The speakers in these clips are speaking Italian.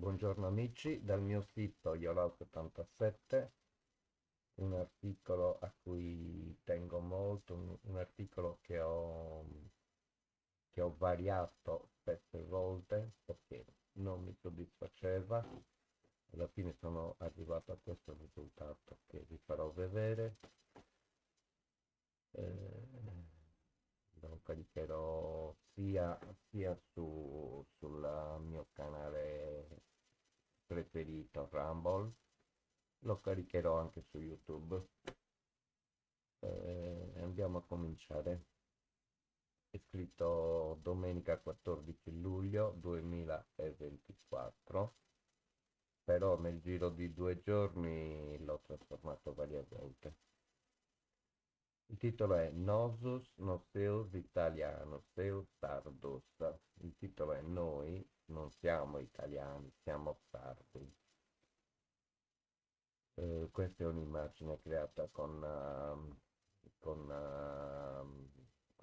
Buongiorno amici, dal mio sito Yolau77, un articolo a cui tengo molto, un articolo che ho variato spesse volte perché non mi soddisfaceva. Alla fine sono arrivato a questo risultato che vi farò vedere. Eh, lo caricherò sia sul mio canale preferito Rumble, lo caricherò anche su YouTube. Andiamo a cominciare. È scritto domenica 14 luglio 2024, però nel giro di 2 giorni l'ho trasformato varie volte. Il titolo è Nosus Noseus Italiano, Seus Sardus. Il titolo è Noi non siamo italiani, siamo sardi. Questa è un'immagine creata con, ehm, con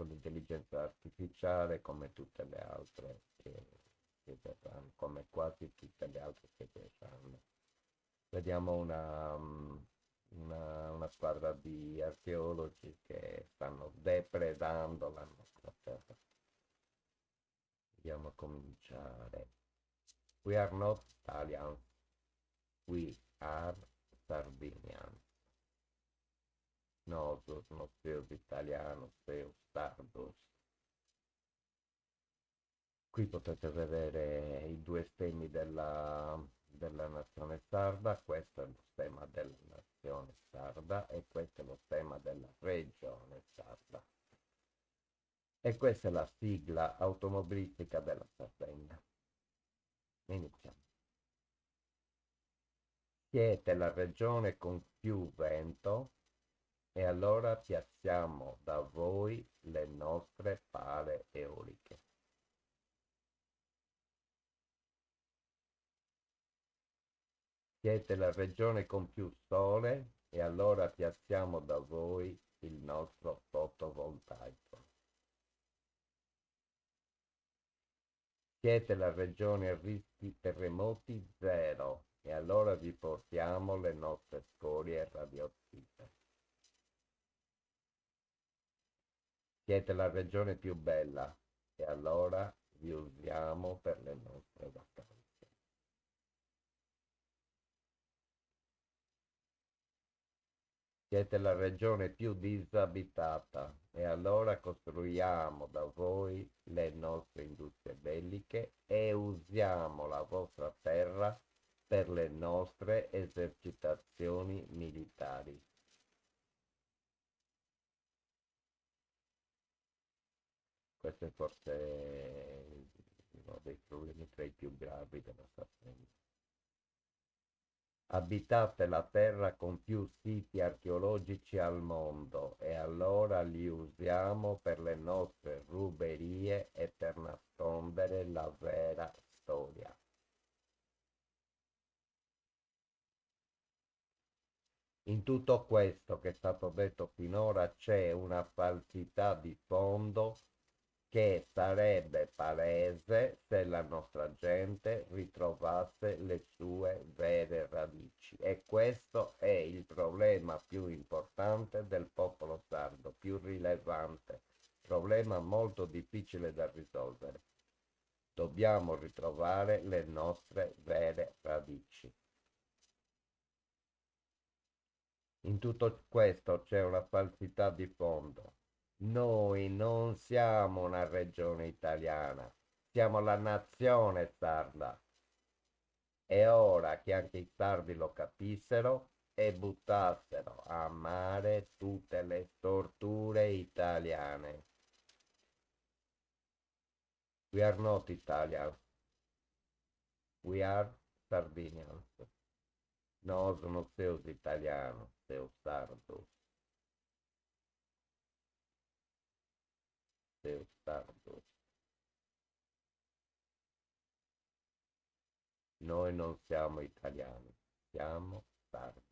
l'intelligenza artificiale come tutte le altre che verranno, come quasi tutte le altre che verranno. Vediamo una squadra di archeologi che stanno depredando la nostra terra. Andiamo a cominciare. We are not Italians, we are Sardinians. Nosus, Noseus Italiano, Seus Sardus. Qui potete vedere i due stemmi della nazione sarda. Questo è lo stemma della nazione sarda e questo è lo stemma della regione sarda. E questa è la sigla automobilistica della Sardegna. Iniziamo. Siete la regione con più vento e allora piazziamo da voi le nostre pale eoliche. Siete la regione con più sole e allora piazziamo da voi il nostro fotovoltaico. Siete la regione a rischi terremoti zero e allora vi portiamo le nostre scorie radioattive. Siete la regione più bella e allora vi usiamo per le nostre vacanze. Siete la regione più disabitata e allora costruiamo da voi le nostre industrie belliche e usiamo la vostra terra per le nostre esercitazioni militari. Questo è forse uno dei problemi tra i più gravi della Sardegna. Abitate la terra con più siti archeologici al mondo e allora li usiamo per le nostre ruberie e per nascondere la vera storia. In tutto questo che è stato detto finora c'è una falsità di fondo che sarebbe palese se la nostra gente ritrovasse le sue vere radici. E questo è il problema più importante del popolo sardo, più rilevante, problema molto difficile da risolvere. Dobbiamo ritrovare le nostre vere radici. In tutto questo c'è una falsità di fondo. Noi non siamo una regione italiana, siamo la nazione sarda. È ora che anche i sardi lo capissero e buttassero a mare tutte le torture italiane. We are not Italians, we are Sardinians. No sono seus italianos, seus sardos, seus sardos. Noi non siamo italiani, siamo sardi.